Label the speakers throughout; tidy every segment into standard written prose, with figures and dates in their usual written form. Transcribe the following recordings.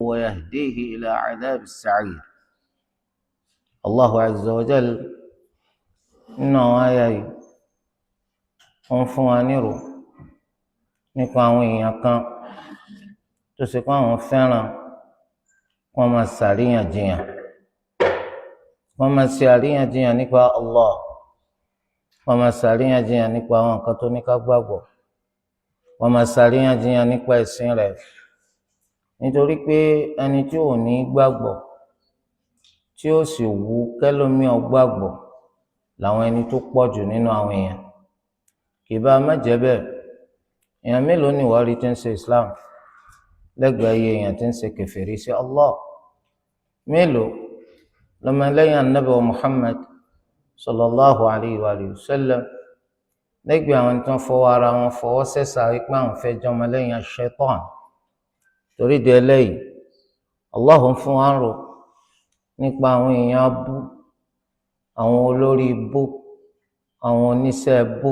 Speaker 1: ويهديه إلى عذاب السعير. الله عز وجل إنه آية وفوانيرو نقاوين يكا تسيقان فعلا وما سارين جيا وما سارين جيا نقا الله وما سارين جيا نقا وانكتو نقا بابو وما سارين جيا نقا السنرف. Nítorí pé ẹni tí ò ní gbàgbọ́ tí ó sì wù kẹ́lòmíì ó gbàgbọ́ làwọn ẹni tó pọ̀ jù nínú àwọn èèyàn. Kì bá má jẹ́ bẹ́ẹ̀, èèyàn mélòó ni wọ́n rí tí ń ṣe Islam lẹ́gbẹ̀ẹ́ iye èèyàn tí ń ṣe kèfèrí sí Allah? Mélòó lọ́mọlẹ́yìn Ànábì wa Muhammad sallallahu alayhi wa sallam lẹ́gbẹ̀ẹ́ àwọn tí wọ́n fọwọ́ ara wọn fọwọ́ sẹ́sà wípé àwọn fẹ́ jẹ́ ọmọlẹ́yìn Ṣaitan? Torí di eléyìí, Allah ń fún wa rò nípa àwọn èèyàn abú, àwọn olórí ibú, àwọn oníṣẹ́ ibú,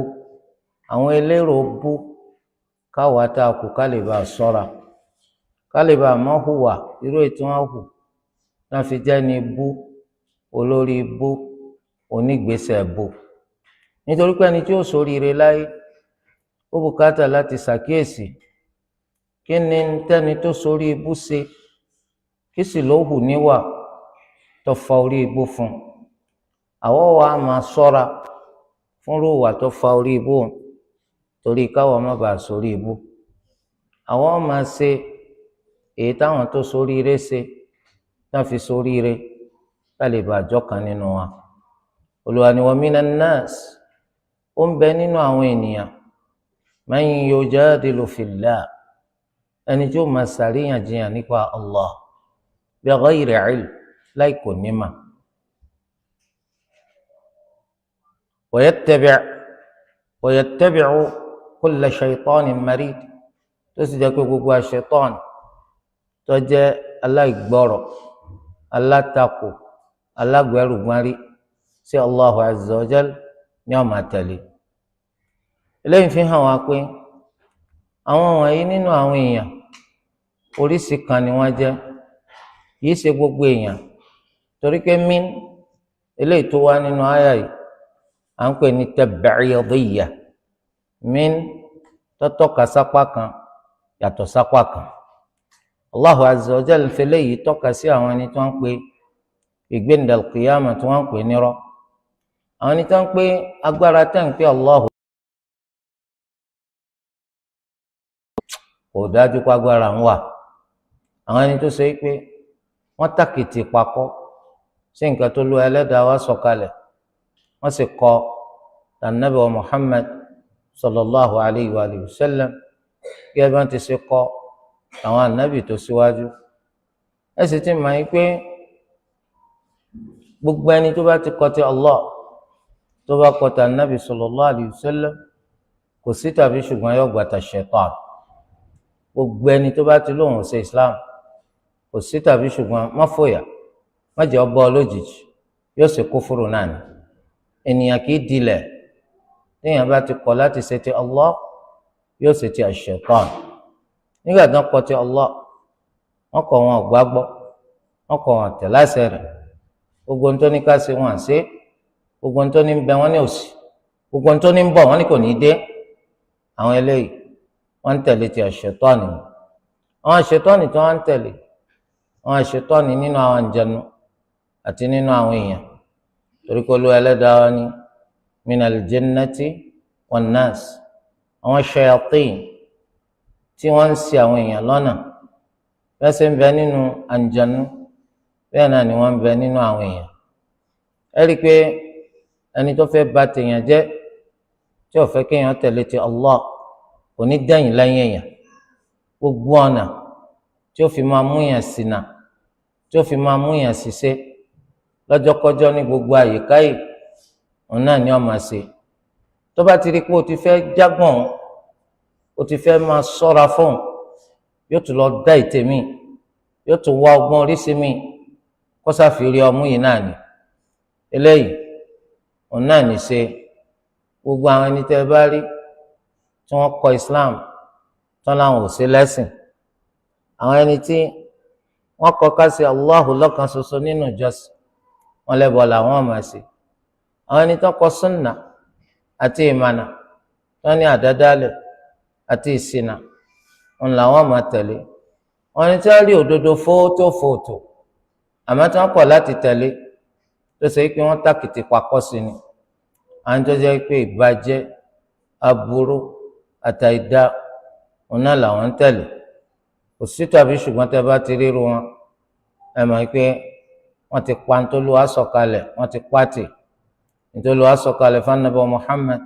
Speaker 1: àwọn elérò ibú, káwa tá a kù ká lè bá a ṣọ́ra, ká lè bá a má hùwà irú ètò wọn hù náà fi jẹ́ ní ibú, olórí ibú, onígbésẹ̀ ibú. Nítorí pé ẹni tí ó ṣoríire láyé ó bùkátà láti ṣàkíyèsí kí ni tẹ́ni tó sórí ibú ṣe, kí sì ló hù níwà tó fa orí ibú fún. Àwọ̀ wa máa ṣọ́ra fúnrú ìwà tó fa orí ibú torí káwọn má bàa sórí ibú. Àwọn máa ṣe èyí táwọn tó sórí ire ṣe náà fi sórí ire ká lè bàjọ́ kan nínú wa. Olúwa ni wa minan nas, ó ń bẹ nínú àwọn ènìyàn man yujadilu fillah, ẹni tí ó máa ṣàríyànjiyàn nípa Allah bighayri ilm, láì kò nímà. wa yattabi'u kulla shaytanin marid, tó sì jẹ́ pé gbogbo aṣetán tó jẹ́ aláìgbọ́rọ̀, alátakò, alágbẹ̀rùgbọ́nrí sí Allahu azza wa jal ní ó máa tẹ̀lé. Eléyìí fi hàn wá pé àwọn wọ̀nyí nínú àwọn èèyàn oríṣi kan ni wọ́n jẹ́, kìí ṣe gbogbo èèyàn. Torí pé min eléyìí tó wá nínú àyà yìí à ń pè ní tab'idiyya, min tọ́tọ́ka sápá kan yàtọ̀ sápá kan. Allahu azza wa jalla fi eléyìí tọ́ka sí àwọn ẹni tí wọ́n ń pè ìgbéǹde al-qiyamah tí wọ́n ń pè nírọ́, àwọn ẹni tí wọ́n ń pè agbára tẹ́ ń pè Allahu kò dájú pé agbára ń wà. Àwọn ẹni tó ṣe pé wọ́n tàkìtì pakọ́ sí nǹkan tó lu Ẹlẹ́dàá wa sọ̀kalẹ̀, wọ́n sì kọ̀ Ànábì wa Muhammad sallallahu alayhi wa sallam gẹ́gẹ́ bí wọ́n ti ṣe kọ̀ àwọn ànábì tó síwájú. Ẹ sì ti mọ̀ yín pé gbogbo ẹni tó bá ti kọ̀ ti Allah, tó bá kọ̀ ti Ànábì sallallahu alayhi wa sallam, kò sí tàbí ṣùgbọ́n yóò gbà ti Ṣaitan. Gbogbo ẹni tó bá ti lóhùn ṣe Islam, kò sí tàbí ṣùgbọ́n má fòyà, má jẹ́ ọbọ̀ lójijì, yóò ṣe kúfúrú náà ni. Ènìyàn kì í dilẹ̀, téèyàn bá ti kọ̀ láti ṣe ti Allah, yóò ṣe ti Ṣaitan. Nígbà tí wọ́n kọ̀ ti Allah, wọ́n kọ̀ wọn ò gbàgbọ́, wọ́n kọ̀ wọn tẹ̀ láṣẹ rẹ̀. Gbogbo ohun tó ní ká ṣe wọn à ṣe, gbogbo ohun tó ní bẹ wọn ní òsì, gbogbo ohun tó ní bọ̀ wọn ní kò ní dé. Àwọn eléyìí wọ́n ń tẹ̀lé ti Ṣaitan. Àwọn Ṣaitan tí wọ́n ń tẹ̀lé, àwọn Ṣaitan nínú àwọn àǹjẹnu àti nínú àwọn èèyàn. Torí kó Olúwa Ẹlẹ́dàá wa ní minal jannati wan nas, àwọn shayatin tí wọ́n ń ṣì àwọn èèyàn lọ́nà, bẹ́ẹ̀ sì ń bẹ nínú àǹjẹnu, bẹ́ẹ̀ náà ni wọ́n ń bẹ nínú àwọn èèyàn. Ẹ rí i pé ẹni tó fẹ́ bà tèèyàn jẹ́, tí ó fẹ́ kéèyàn tẹ̀lé ti Allah, kò ní dẹ̀yìn lẹ́yìn èèyàn. Gbogbo ọ̀nà tí ó fi máa mú yàn ṣìnà, tí ó fi máa mú yàn ṣìṣe lọ́jọ́kọ́jọ́ ní gbogbo àyíká yìí, òun náà ni ó máa ṣe. Tó bá ti rí pé o ti fẹ́ jágbọ̀n, o ti fẹ́ máa ṣọ́ra fún, yóò tún lọ dá ète mi, yóò tún wá ọgbọ́n oríṣi mi kó sáfìrí ọmú yìí náà ni. Eléyìí òun náà ní ṣe gbogbo àwọn ẹni tẹ́ bá rí tí wọ́n kọ̀ Islam tán láwọn ò ṣe lẹ́sìn, àwọn ẹni tí wọ́n kọ̀ ká sí Allahu lọ́kan ṣoṣo nínú ìjọsìn, wọ́n lẹ́bọ làwọn máa ṣe. àwọn ẹni tó kọ̀ súnà àti ìmànà tó ní àdádálẹ̀ àti ìṣìnà wọn làwọn máa tẹ̀lé. wọn ní tí wọ́n rí òdodo fóótó àmọ́ tí wọ́n kọ̀ láti tẹ̀lé tó ṣe pé wọ́n tàkìtì pakọ́ sí ni. àwọn tó jẹ́ pé ìbàjẹ́ aburú àtàìdá wọn náà làwọn ń tẹ̀lé. kò sí tàbí ṣùgbọ́n tẹ́ bá ti ríru wọn ẹ mọ̀ pé wọ́n ti pa ntòlúwa sọ̀kalẹ̀, wọ́n ti pàtì ntòlúwa sọ̀kalẹ̀ fún Ànábì Muhammad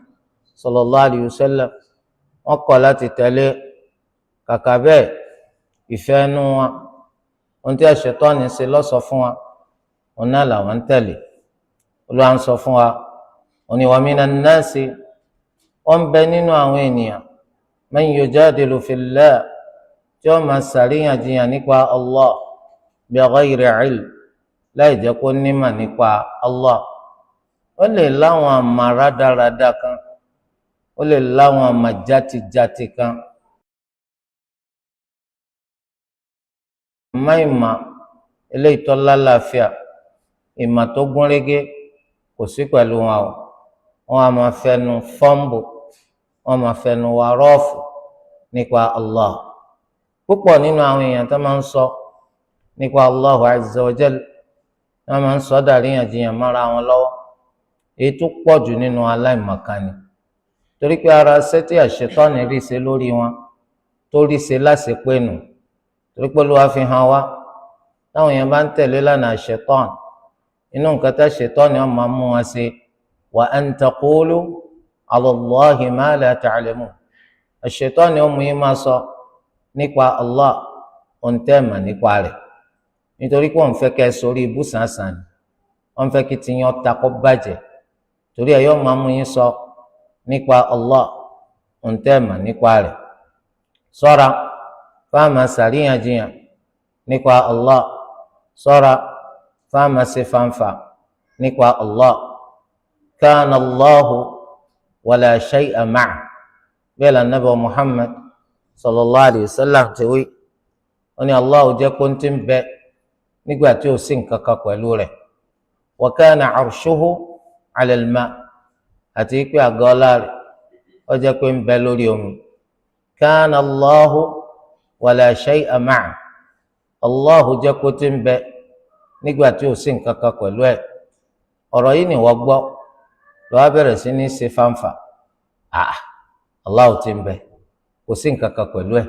Speaker 1: sallallahu alayhi wa sallam. wọ́n kọ̀ láti tẹ̀lé. kàkà bẹ́ẹ̀ ìfẹ́ inú wọn, ohun tí Ṣẹ̀tánì ṣe lọ́ṣọ̀ọ́ fún wa wọn náà làwọn ń tẹ̀lé. Olúwa ń sọ fún wa, ó ní wa minan nasi, wọ́n bẹ nínú àwọn ènìyàn man yujadilu fillah, tí wọ́n máa ṣàríyànjiyàn nípa Allah bighayri ilm, láì jẹ́ kó nímọ̀ nípa Allah. ó lè láwọn àmà rádaràda kan, ó lè láwọn àmà játijàti kan. ìmọ̀ eléyìí tó lálàáfíà, ìmọ̀ tó gúnrégé kò sí pẹ̀lú wọn o. wọn a máa fẹnu fọ́ǹbù, wọn máa fẹnu wa rọ́ọ̀fù nípa Allah. púpọ̀ nínú àwọn èèyàn tó máa ń sọ nípa Allahu azza wa jal, wọn máa ń sọ dàríyànjiyàn mọ́ra wọn lọ́wọ́. èyí tó pọ̀ jù nínú aláìmọ̀kan ni, torí pé ara sẹ́tì Ṣẹ̀tánì rí ṣe lórí wọn tó rí ṣe láṣepé nù. torí pé Olúwa fi hàn wá, táwọn èèyàn bá ń tẹ̀lé lánàá Ṣẹ̀tánì, inú nǹkan tá Ṣẹ̀tánì ó máa mú wọn ṣe wa an taqulu ala Allahi ma la ta'lamun. Ṣẹ̀tánì ó mú yín máa sọ nípa Allah ohun tẹ́ mà nípa rẹ̀, nítorí pé wọ́n fẹ́ kẹ́ sórí ibú sàǹsàn ni, wọ́n fẹ́ kí tiyín ọ̀tá kó bàjẹ́. torí ẹ̀ yóò máa mú yín sọ nípa Allah ohun tẹ́ mà nípa rẹ̀. ṣọ́ra fáàmà ṣàríyànjiyàn nípa Allah, ṣọ́ra fáàmà ṣe fanfà nípa Allah. kana Allahu wala shay'a ma'a, bẹ́ẹ̀ la Nabi Muhammad sallallahu alayhi wa sallam ti wí. ó ní Allahu jẹ́ kó ń ti ń bẹ nígbà tí ó sì nǹkan kan pẹ̀lú rẹ̀. wa kana arshuhu ala al-ma', àti pé àgọ́ ọlá rẹ̀ ó jẹ́ pé ń bẹ lórí omi. kana Allahu wala shay'a ma'a, Allahu jẹ́ kó ti ń bẹ nígbà tí ó sì nǹkan kan pẹ̀lú ẹ̀. ọ̀rọ̀ yìí ni wọ́n gbọ́ lọ́wọ́ bẹ̀rẹ̀ sí ní ṣe fanfa. Allahu ti ń bẹ, kò sí nǹkan kan pẹ̀lú ẹ̀.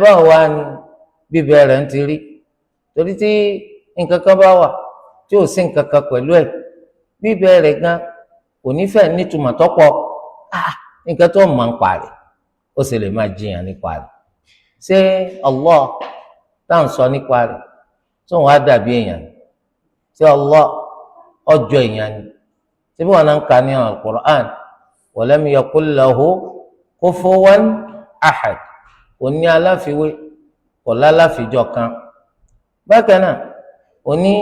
Speaker 1: báwo wá ni bíbẹ rẹ̀ ń ti rí? torí tí nǹkan kan bá wà tí ò sí nǹkan kan pẹ̀lú ẹ̀, bíbẹ rẹ̀ gan kò ní fẹ́ nítumọ̀ tọ́pọ̀. nǹkan tó mọ̀ ń parí ó sì lè máa jiyàn nípa rẹ̀. ṣé Allah táwọn sọ nípa rẹ̀ tó wọn á dàbí èèyàn ni? ṣé Allah ọjọ́ èèyàn ni? síbí wọn náà ń ka ní al-Qur'an, wa lam yakul lahu kufuwan ahad, kò ní aláfiwé, kò láláfijọ kan. bákan náà ó ní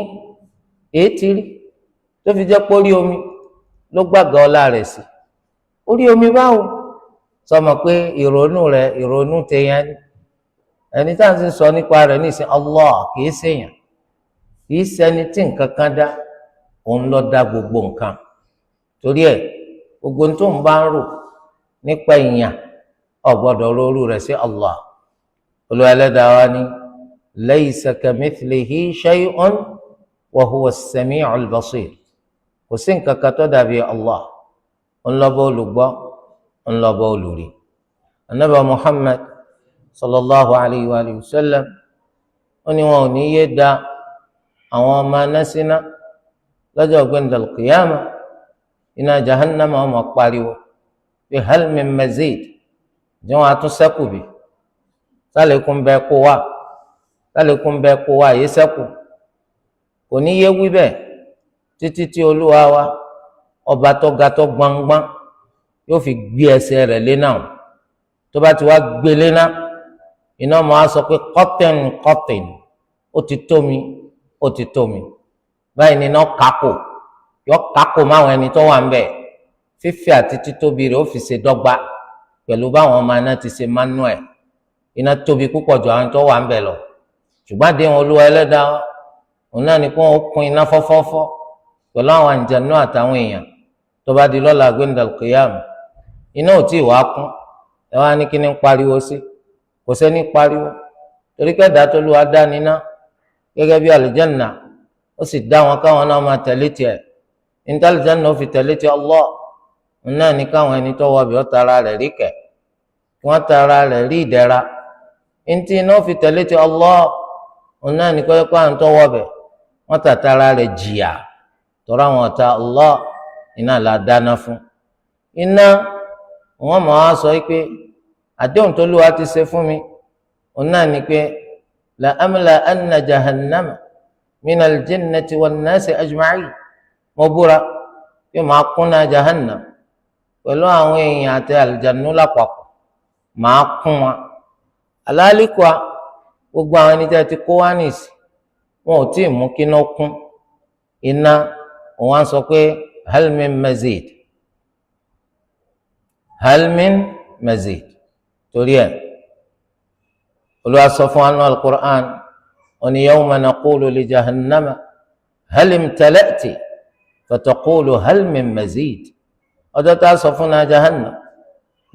Speaker 1: èétí rí tó fi jẹ́ pé orí omi ló gbàgà ọlá rẹ̀ sí. orí omi báwo? sọmọ pé ìrònú tèèyàn ni. ẹni tá à ń sì sọ nípa rẹ̀ nísìn Allah kìí ṣèyàn, kìí ṣẹni tí nǹkan kan dá, òun ló dá gbogbo nǹkan. torí ẹ̀ gbogbo tó ń bá ń rò nípa ìyàn ò gbọ́dọ̀ rorú rẹ̀ sí Allah. Olúwa Ẹlẹ́dàá wa ní laysa kamithlihi shay'un wa huwa as-sami'ul basir. kò sí nǹkan kan tó dàbí Allah, òun lọ́ba olùgbọ́, òun lọ́ba olùrí. Ànábì Muhammad sallallahu alayhi wa sallam ó ní wọn ò ní yé da àwọn ọmọ anásínà lọ́jọ́ gbẹ̀ndàl qiyama. iná jahannama ọmọ pariwo bí hal min mazid, jẹ́ wọn atún sẹ́kù bí sálẹ̀kùn bẹ́ẹ̀ kó wá, sálẹ̀kùn bẹ́ẹ̀ kó wá yé sẹ́kù. kò ní yé wí bẹ́ẹ̀ títí tí Olúwa wa ọba tó ga tó gbangban yóò fi gbé ẹsẹ̀ rẹ̀ lé náà. tó bá ti wá gbé lé náà, iná ọmọ wa sọ pé kọ́tẹ̀n kọ́tẹ̀n, ó ti tó mi, ó ti tó mi. báyìí ni iná kákò yọ kákò máwọn ẹni tó wà ń bẹ̀. fífẹ̀ àti títóbi rẹ̀ ó fi ṣe dọ́gba pẹ̀lú báwọn ọmọ iná ti ṣe manuel. iná tóbi púpọ̀ jù àwọn tó wà ń bẹ̀ lọ, ṣùgbọ́n àdéhùn Olúwa Ẹlẹ́dàá òun náà ni kí wọ́n kún iná fọ́fọ́fọ́ pẹ̀lú àwọn àǹjànú àtàwọn èèyàn tó bá di lọ́la gbẹ̀ndàl kìyàmù iná ò tí ì wá kún ẹ wá ní kí ni ń pariwo sí kò sẹ́ni pariwo torí pé ẹ̀dá tó lù wá dá níná gẹ́gẹ́ bí àlùjánnà ó sì dá wọn káwọn náà máa tẹ̀lé tiẹ̀ níta àlùjánnà ó fi tẹ̀lé tiẹ̀ Allah òun náà ní káwọn ẹni tó wọbẹ̀ ó tara rẹ̀ rí kẹ̀ kí wọ́n tara rẹ̀ rí ìdẹ̀ra ntí iná ó fi tẹ̀lé tiẹ̀ Allah òun náà ní kọ́kọ́ àwọn tó wọbẹ̀ wọ́n tàtara rẹ̀ jìyà tọ́ra àwọn ọ̀tá Allah iná là dáná fún iná wọn mọ̀ á sọ pé àdéhùn tó lùwà ti ṣe fún mi òun náà ni pé la amla anna jahannama minal jinnati wan nasi ajma'in mo búra pé màá kúnná jahannam pẹ̀lú àwọn èèyàn àti àlùjánu lápapọ̀ màá kún wa alálìkọ́ gbogbo àwọn ẹni tí a ti kó wá nìsí wọn ò tí ì mú kí iná kún iná òun á sọ pé hal min mazid hal min mazid torí ẹ Olúwa sọ fún anu al-Qur'an oni yawma naqulu li jahannama hal imtala'ti fataqulu hal min mazid ọjọ́ tá a sọ fún náà jahannam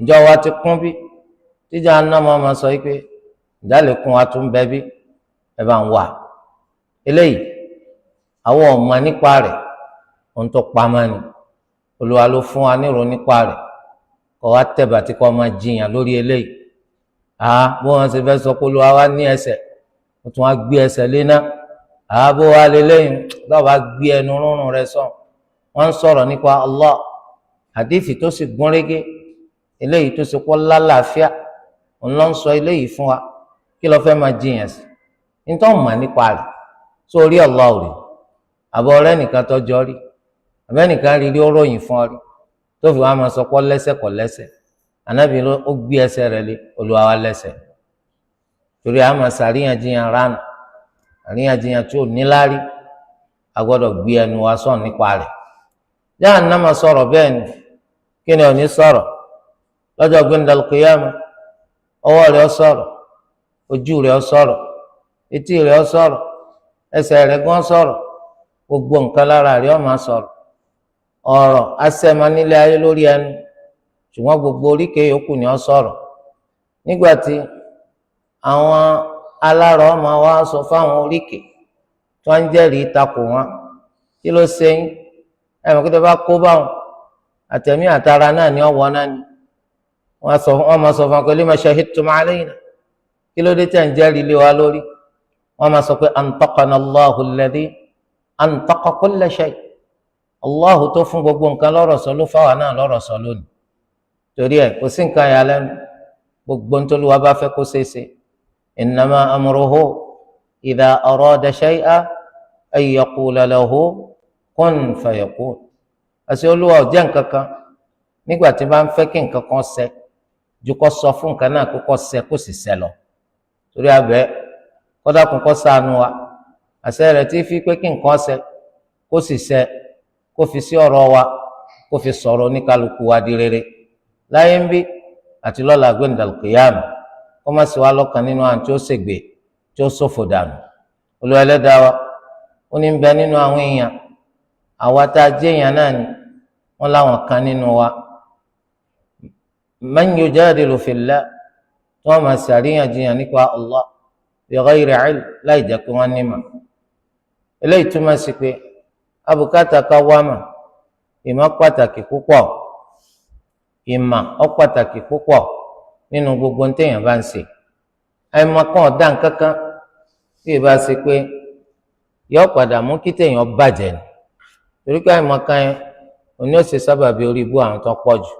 Speaker 1: ǹjọ́ wa ti kún bí tí jahannama máa sọ pé ìdálẹ́kùn wa tún bẹ bí ẹ bá ń wà eléyìí àwọn ọmọ nípa rẹ̀ ohun tó pamọ́ ni Olúwa ló fún wa nírò nípa rẹ̀ kọ́ wa tẹ̀bà tí kò máa jiyàn lórí eléyìí bó wọn ṣe fẹ́ sọ pé Olúwa wa ní ẹsẹ̀ ó tún wá gbé ẹsẹ̀ léná bó wa lè lẹ́yìn lọ́wọ́ gbé ẹnu rúnrún rẹ̀ sọ wọ́n ń sọ̀rọ̀ nípa Allah hadithi tó sì gún régé eléyìí tó sì pọ́ lálàáfíà òun ló ń sọ eléyìí fún wa kí ló fẹ́ máa jiyàn sí nítorí mọ̀ nípa rẹ̀ sórí Allah rí àbọ̀ ọ̀rẹ́ nìkan tọ́jọ́ rí àbẹ́nìkan rí rí ó ròyìn fún ọ rí tó fi wá máa sọ pọ́ lẹ́sẹ̀ kọ́ lẹ́sẹ̀ ànábì ló ó gbé ẹsẹ̀ rẹ̀ lé Olúwa wa lẹ́sẹ̀ torí a máa ṣàríyànjiyàn ránù àríyànjiyàn tí ò níláárí a gbọ́dọ̀ gbé ẹnu wa sọ̀n nípa rẹ̀ Jahannama sọ̀rọ̀ bẹ́ẹ̀ ni kí ni ò ní sọ̀rọ̀ lọ́jọ́ gbẹ̀ndàl qiyamah ọwọ́ rẹ̀ ó sọ̀rọ̀ ojú rẹ̀ ó sọ̀rọ̀ etí rẹ̀ ó sọ̀rọ̀ ẹsẹ̀ rẹ̀ gan sọ̀rọ̀ gbogbo nǹkan lára rẹ̀ ó máa sọ̀rọ̀ ọ̀rọ̀ asẹ́mọ nílé ayé lórí ẹnu ṣùgbọ́n gbogbo oríkèé yòókù ni ó sọ̀rọ̀ nígbà tí àwọn alárọ̀ máa wá sọ fáwọn oríkèé tí wọ́n ń jẹ́rìí takò wọn kí ló ṣe yín ẹ̀mọ̀ kí tó bá kó báwọn àtẹ̀mí àtara náà ni ọ̀wọ́ náà ni wọ́n máa sọ fún akọ lima shahidtum alayna kí ló dé tẹ̀ ń jẹ́rìí lé wa lórí wọ́n máa sọ pé antaqana Allahu alladhi antaqa kulla shay Allahu tó fún gbogbo nǹkan lọ́rọ̀ sọ ló fáwọn náà lọ́rọ̀ sọ lónìí torí ẹ̀ kò sí nǹkan yà lẹ́nu gbogbo nítorí wa bá fẹ́ kó ṣeéṣe innama amruhu idha arada shay'an an yaqula lahu kun fayakun àti Olúwa ò jẹ́ nǹkan kan nígbà tí bá ń fẹ́ kí nǹkan kan ṣẹ ju kó sọ fún nǹkan náà kó ṣẹ kó sì ṣẹ lọ torí abẹ́ kódà kún kó ṣàánú wa àṣẹ rẹ̀ tí fi pé kí nǹkan ṣẹ kó sì ṣẹ kó fi sí ọ̀rọ̀ wa kó fi sọ̀rọ̀ oníkálukú wa di rere láyé ń bí àti lọ́la gbẹ̀ndàl qiyamah kó má sì wá lọ́kàn nínú àwọn tí ó ṣègbè tí ó ṣòfò dànù Olúwa Ẹlẹ́dàá wa ó ní bẹ nínú àwọn èèyàn àwa tá a jẹ́ èèyàn náà ni wọ́n láwọn kan nínú wa man yujadilu fillah tí wọ́n máa ṣàríyànjiyàn nípa Allah bi ghayri ilm láì jẹ́ pé wọ́n ní mà eléyìí túmọ̀ sí pé abùkátà ká wá mà ìmọ̀ pàtàkì púpọ̀ ìmọ̀ ó pàtàkì púpọ̀ nínú gbogbo ní téèyàn bá ń ṣe àìmọ̀ kan ọ̀dà nǹkankan tí ì bá ṣe pé yọ padà mú kí téèyàn bàjẹ́ ni torí pé àìmọ̀ kan yẹn òní ó ṣe sábàbí orí ibú àwọn tó pọ̀ jù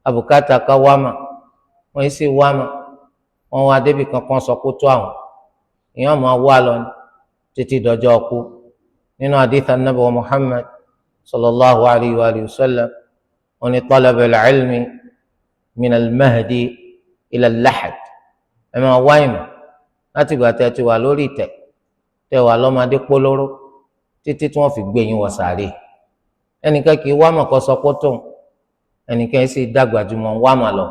Speaker 1: abùkátà ká wá mà wọ́n sì wá mà wọ́n wá débi kankan sọ kó tó àwọn èèyàn máa wá lọ títí dọjọ́ ọkú nínú àdìsá Ànábì wa Muhammad sallallahu alayhi wa sallam wọ́n ní talabul ilmi min al-mahdi ila al-lahad ẹ máa wá ìmọ̀ láti ìgbà tẹ́ ti wà lórí ìtẹ́ tẹ́ wà lọ́mọdé pólóró títí tí wọ́n fi gbé yín wọ sàárè ẹnìkan kì í wá mọ̀ kó sọ kó tó ẹnìkan sì dàgbà jù mọ́ wá mà lọ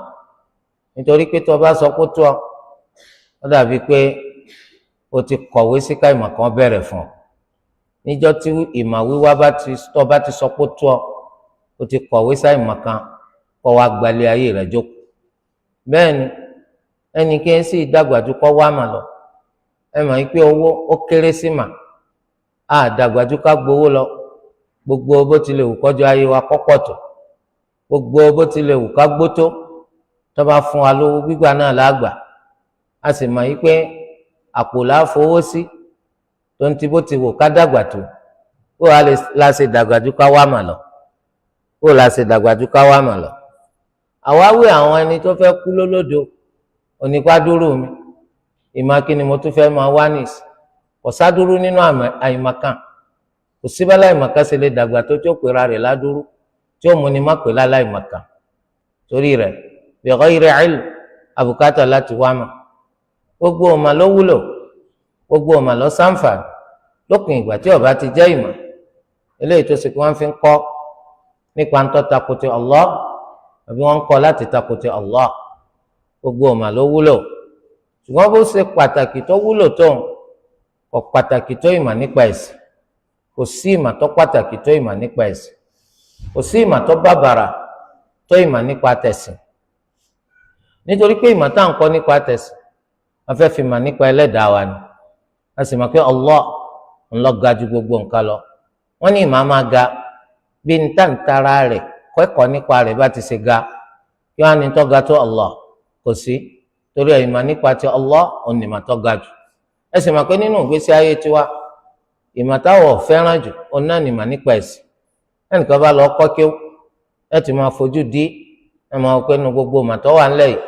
Speaker 1: nítorí pé tó bá sọ kó tó ọ dàbí pé o ti kọ̀wé sí ká ìmọ̀ kan bẹ̀rẹ̀ fún ọ níjọ́ tí ìmọ̀ wíwá bá ti sọ pé tó ọ o ti kọ̀wé sí ìmọ̀ kan kọ́ wa gbalẹ̀ ayé rẹ̀ jókòó bẹ́ẹ̀ ni ẹnì kí n sì dàgbàjú kọ́ wá mà lọ ẹ mọ̀ pé owó ó kéré sí mà á dàgbàjú ká gbowó lọ gbogbo bó tilẹ̀ wù kọjọ ayé wa kọ́pọ̀ tó gbogbo bó tilẹ̀ wù ká gbó tó bá fún wa lówó gbígbà náà lágbà a sì mọ̀ pé àpò là fowó sí tó ń ti bó ti wù ká dàgbà tó ó la ṣe dàgbàjú ká wá mà lọ ó la ṣe dàgbàjú ká wá mà lọ àwáwí àwọn ẹni tó fẹ́ kú lólódo onípàdúró mi ìmọ̀ kí ni mo tún fẹ́ máa wá nìsí kò sádúró nínú àìmọ̀kan kò síbálà àìmọ̀kan ṣe lè dàgbà tó tí ó pera rẹ̀ ládúró tí ó mú ni má pè láláìmọ̀kan torí rẹ̀ bi ghayri ilm àbùkátà láti wá mà gbogbo ọmọ ló wúlò gbogbo ọmọ ló ṣàǹfààní lópin ìgbà tí ó bá ti jẹ́ ìmọ̀ eléyìí tó ṣe pé wọ́n fi ń kọ́ nípa ń tọ́ takùtì Allah àbí wọ́n ń kọ́ láti takùtì Allah gbogbo ọmọ ló wúlò ṣùgbọ́n bó ṣe pàtàkì tó wúlò tó kò pàtàkì tó ìmọ̀ nípa ẹ̀sìn kò sí ìmọ̀ tó pàtàkì tó ìmọ̀ nípa ẹ̀sìn kò sí ìmọ̀ tó bàbàrà tó ìmọ̀ nípa tẹ̀sìn nítorí pé ìmọ̀ tá à ń kọ́ nípa tẹ̀sìn a fẹ́ fi mọ̀ nípa ẹlẹ́dàá wa ni a sì mọ̀ pé Allah ń lọ ga ju gbogbo nǹkan lọ wọ́n ní ìmọ̀ máa ga bí n tàǹtara rẹ̀ kẹ́kọ̀ọ́ nípa rẹ̀ bá ti ṣe ga kí wọ́n á ní tó ga tó Allah kò sí torí ìmọ̀ nípa ti Allah òun ní ìmọ̀ tó ga jù ẹ sì mọ̀ pé nínú ìgbésí ayé tiwa ìmọ̀ táwọn fẹ́ràn jù òun náà ní ìmọ̀ nípa ẹ̀sìn ẹnìkan bá lọ kọ́ kí ẹ ti máa fojú di ẹ máa wọ pé nu gbogbo ìmọ̀ tó wà ńlẹ̀ yìí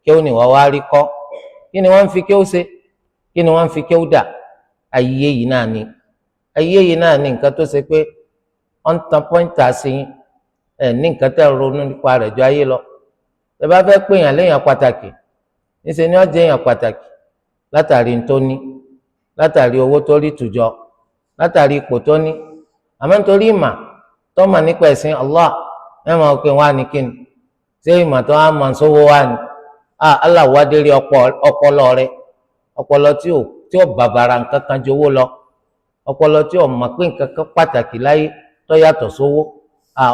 Speaker 1: kí ó ní wọ́n wá rí kọ́ kí ni wọ́n ń fi kí ó ṣe kí ni wọ́n ń fi kí ó dà ayé yìí náà ni nǹkan tó ṣe pé wọ́n ń tan pọ́ńtà sí ẹ̀ ní nǹkan tẹ́ ronú nípa rẹ̀ ju ayé lọ ẹ bá fẹ́ pè yàn léèyàn pàtàkì níṣẹ́ ni wọ́n jẹ́ èèyàn pàtàkì látàrí tó ní látàrí owó tó rí tùjọ látàrí ipò tó ní àmọ́ nítorí ìmọ̀ tó mọ̀ nípa ẹ̀sìn Allah ẹ máa pè wọ́n á ní kíni ṣé ìmọ̀ tó á mọ̀ sówó wá ni Allah wá dérí ọpọlọ rẹ ọpọlọ tí ò bàbàrà nǹkan kan jowó lọ ọpọlọ tí ò mọ̀ pé nǹkan kan pàtàkì láyé tó yàtọ̀ sówó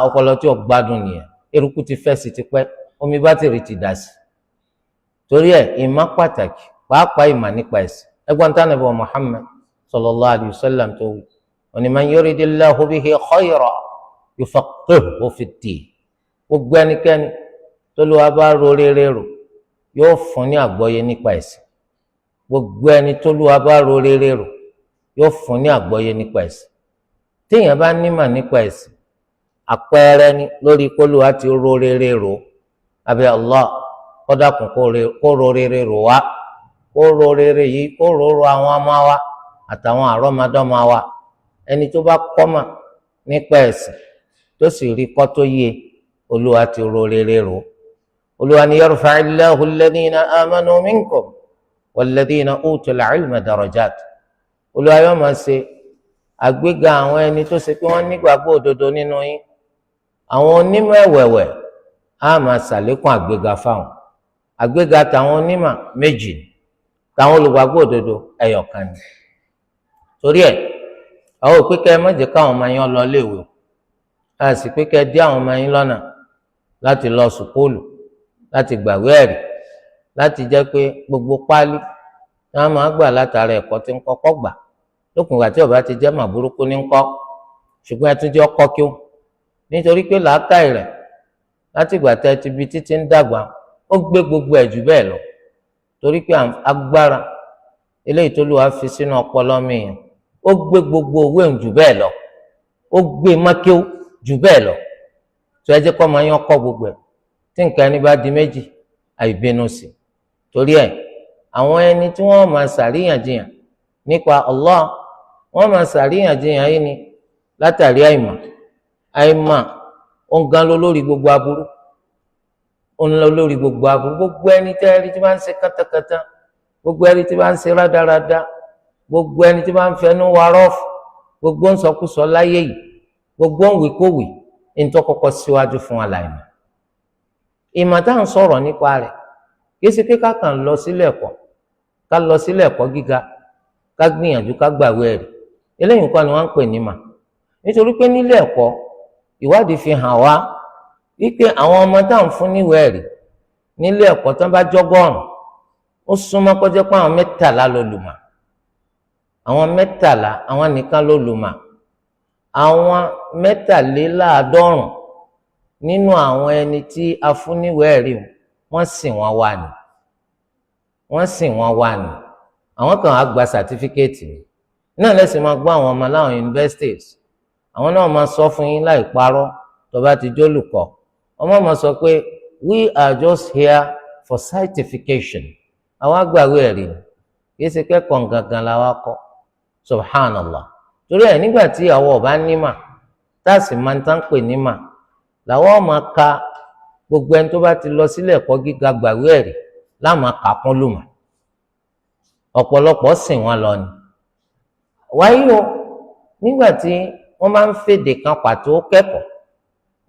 Speaker 1: ọpọlọ tí ò gbádùn nìyẹn eruku ti fẹ́ sí ti pẹ́ omi bátìrì ti dà sí torí ẹ̀ ìmọ̀ pàtàkì pàápàá ìmọ̀ nípa ẹ̀sìn ẹgbọ́n tí Ànábì Muhammad sallallahu alayhi wa sallam tó wí òní man yuridillahu bihi khayran yufaqqihhu fid-din gbogbo ẹnikẹ́ni tó ló wá bá ro rere rò yóò fún ní àgbọ́yé nípa ẹ̀sìn gbogbo ẹni tó ló wá bá ro rere rò yóò fún ní àgbọ́yé nípa ẹ̀sìn téèyàn bá nímọ̀ nípa ẹ̀sìn àpẹẹrẹ ni lórí kólúwa ti ro rere rò abẹ́ Allah kó dákun kó ro rere rò wá kó ro rere yìí kó ro àwọn ọmọ wa àtàwọn àrọ́mọdọ́mọ wa ẹni tó bá kọ́mà nípa ẹ̀sìn tó sì rí kọ́ tó yé olúwa ti ro rere rò olúwa ni yarfa'illahu alladhina amanu minkum walladhina utul ilma darajat olúwa yóò máa ṣe àgbéga àwọn ẹni tó ṣe pé wọ́n nígbàgbọ́ òdodo nínú yín àwọn onímọ̀ ẹ̀wẹ̀wẹ̀ á máa ṣàlékún àgbéga fáwọn àgbéga tàwọn onímọ̀ méjì tàwọn olùgbàgbọ́ òdodo ẹyọ̀kan ni torí ẹ̀ àwọn òpé kẹ́ ẹ má jẹ́ káwọn ọmọ yín lọ léèwé a sì pé kẹ́ ẹ dí àwọn ọmọ yín lọ́nà láti lọ sùkúlù láti gbàwé ẹ̀rí láti jẹ́ pé gbogbo páálí tí wọ́n máa gbà látara ẹ̀kọ́ tí ń kọ́kọ́ gbà lókun ìgbà tí ó bá ti jẹ́ mà burúkú ní ńkọ́ ṣùgbọ́n ẹ tún jẹ́ ọkọ́ kí ó nítorí pé làákàyè rẹ̀ láti ìgbà tẹ́ ti bi títí ń dàgbà ó gbé gbogbo ẹ̀ jù bẹ́ẹ̀ lọ torí pé agbára eléyìí tó Olúwa fi sínú ọpọlọ mi yẹn ó gbé gbogbo owó ẹ̀ jù bẹ́ẹ̀ lọ ó gbé mákíó jù bẹ́ẹ̀ lọ tó ẹ jẹ́ kọ́ máa yán kọ́ gbogbo ẹ̀ tí nǹkan ẹni bá di méjì àìbínú sí torí ẹ̀ àwọn ẹni tí wọ́n máa ṣàríyànjiyàn nípa Allah wọ́n máa ṣàríyànjiyàn yìí ni látàrí àìmọ̀ ó ń gan lórí gbogbo aburú ó ń lọ lórí gbogbo aburú gbogbo ẹni tẹ́ ẹni tí bá ń ṣe kátàkátà gbogbo ẹni tí bá ń ṣe rádaràda gbogbo ẹni tí bá ń fẹnu wa rọ́ọ̀fù gbogbo ń sọkúsọ láyé yìí gbogbo ń wíkówì ní tó kọ́kọ́ síwájú fún aláìmọ̀ ìmọ̀ tá à ń sọ̀rọ̀ nípa rẹ̀ kìí ṣe pé ká kàn lọ sílé ẹ̀kọ́ ká lọ sílé ẹ̀kọ́ gíga ká gbìyànjú ká gbàwé ẹ̀rí eléyìí kọ́ ni wọ́n ń pè ní mà nítorí pé nílé ẹ̀kọ́ ìwádìí fi hàn wá wípé àwọn ọmọ tá à ń fún níwèé ẹ̀rí nílé ẹ̀kọ́ tán bá jọ́gọ́rùn ó súnmọ́ kó jẹ́ pé àwọn mẹ́tàlá ló lùmọ̀ àwọn mẹ́tàlá àwọn nìkan ló lùmọ̀ àwọn mẹ́tàléláàádọ́rùn nínú àwọn ẹni tí a fún níwèé ẹ̀rí wọ́n sì wọ́n wà ní àwọn kan á gba sàtífíkẹ́ẹ̀tì náà lẹ́sìn máa gbọ́ àwọn ọmọ láwọn universities àwọn náà máa sọ fún yín láì parọ́ tó bá ti jólùkọ́ ọmọ máa sọ pé we are just here for certification àwọn agbàwé ẹ̀rí kìí ṣe kẹ́kọ̀ọ́ gangan la wá kọ́ subhanallah torí ẹ̀ nígbà tí àwọn ọba nímà táàsì máa ń tán pè nímà làwọn máa ka gbogbo ẹni tó bá ti lọ sílé ẹ̀kọ́ gíga gbàwé ẹ̀rí láàmà kàkún lùmọ̀ ọ̀pọ̀lọpọ̀ sìn wọn lọ ni wáyé o nígbà tí wọ́n máa ń fèdè kan pàtó kẹ́kọ̀ọ́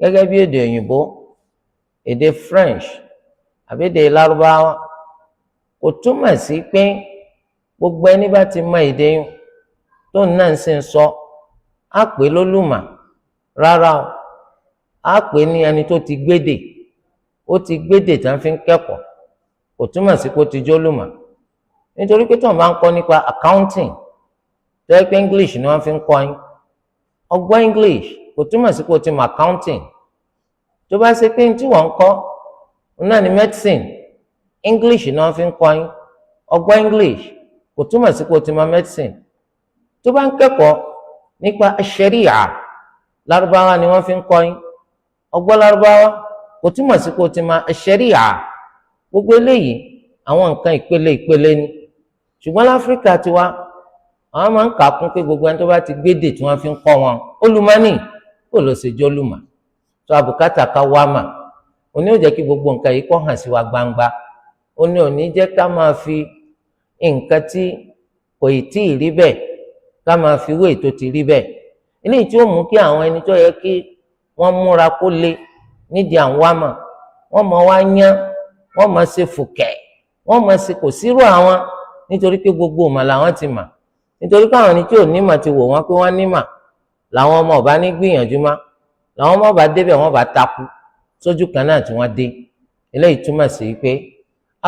Speaker 1: gẹ́gẹ́ bí èdè òyìnbó èdè French àbí èdè Lárúbáwá kò túmọ̀ sí pé gbogbo ẹni bá ti mọ èdè yìí tó náà ń sì ń sọ á pè lólùmọ̀ rárá o á pè ní ẹni tó ti gbédè ó ti gbédè tí wọ́n fi ń kẹ́kọ̀ọ́ kò túmọ̀ sí pé ó ti jólùmọ̀ nítorí pé tí wọ́n bá ń kọ́ nípa accounting tó yẹ pé English ni wọ́n fi ń kọ́ yín ọgbọ́n English kò túmọ̀ sí pé o ti mọ accounting tó bá ṣe pé tí wọ́n ń kọ́ náà ni medicine English ni wọ́n fi ń kọ́ yín ọgbọ́n English kò túmọ̀ sí pé o ti mọ medicine tó bá ń kẹ́kọ̀ọ́ nípa sharia Lárúbáwá ni wọ́n fi ń kọ́ yín ọgbọ́n Lárúbáwá kò túmọ̀ sí pé o ti mọ sharia gbogbo eléyìí àwọn nǹkan ìpele ni ṣùgbọ́n láfíríkà tiwa àwọn máa ń kà á kún pé gbogbo ẹni tó bá ti gbédè tí wọ́n fi ń kọ́ wọn olùmọ́nì kò lọ sí jólùmọ̀ tó àbùkátà ká wá mà òní ò jẹ́ kí gbogbo nǹkan yìí kó hàn sí wa gbangba òní ò ní jẹ́ ká máa fi nǹkan tí kò ì tí ì rí bẹ́ẹ̀ ká máa fi wé ètò ti rí bẹ́ẹ̀ eléyìí tí ó mú kí àwọn ẹni tó yẹ kí wọ́n múra kó le nídìí àwọn wá mà wọ́n mọ̀ wá yán wọ́n mọ̀ ṣe fùkẹ́ wọ́n mọ̀ ṣe kò sírò àwọn nítorí pé gbogbo ọmọ làwọn ti mà nítorí káwọn ní tí ò ní mà ti wò wọ́n pé wọ́n ní mà làwọn ọmọ ọba ní gbìyànjú má làwọn ọmọ ọba débẹ̀ wọ́n bá takú sójú kan náà tí wọ́n dé eléyìí túmọ̀ sí pé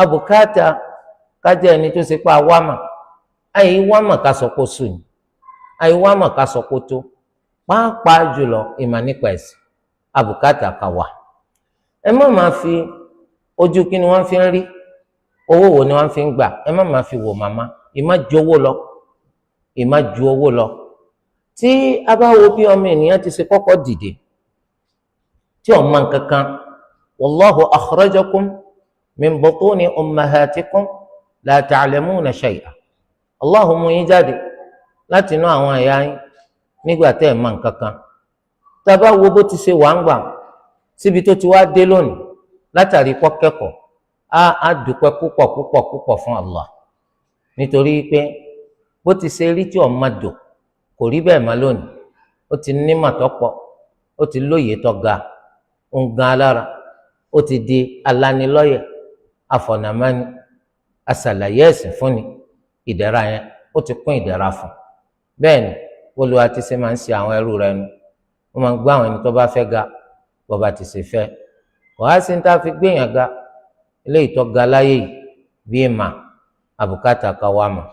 Speaker 1: abùkátà kájẹ ẹni tó ṣe pé àwa mà àyè wá mà ká sọ pé sùn àyè wá mà ká sọ pé tó pàápàá jùlọ ìmọ̀ nípa ẹ̀sìn abùkátà ká wà ẹ má máa fi ojú kí ni wọ́n fi ń rí owó wo ni wọ́n fi ń gbà ẹ má máa fi wò màmá ìmá ju owó lọ tí a bá wo bí ọmọ ènìyàn ti ṣe kọ́kọ́ dìde tí ọmọ nǹkankan wallahu akhrajakum min butuni ummahatikum la ta'lamuna shay'a Allahu mú yín jáde láti inú àwọn ìyá yín nígbà tẹ́ ẹ̀ mọ̀ nǹkankan tá a bá wo bó ti ṣe wà ń gbà síbi tó ti wá dé lónìí látàrí kọ́kẹ́kọ̀ọ́ á dúpẹ́ púpọ̀ fún Allah nítorí pé bó ti ṣe rí tí ọmọ dò kò rí bẹ́ẹ̀ má lónìí ó ti nímọ̀ tó pọ̀ ó ti lóye tó ga ó ń gan alára ó ti di alánilọ́yẹ̀ afọ̀nàmánì asàlàyé ẹ̀sìn fúnni ìdẹ̀ra yẹn ó ti kún ìdẹ̀ra fún bẹ́ẹ̀ ni Olúwa ti ṣe máa ń ṣe àwọn ẹrú rẹ̀ nu wọ́n máa ń gbá àwọn ẹni tó bá fẹ́ ga bó bá ti ṣe fẹ́ kò á sí ní tá a fi gbéyàn ga eléyìí tó ga láyé yìí bí ìmà àbùkátà ká wá mà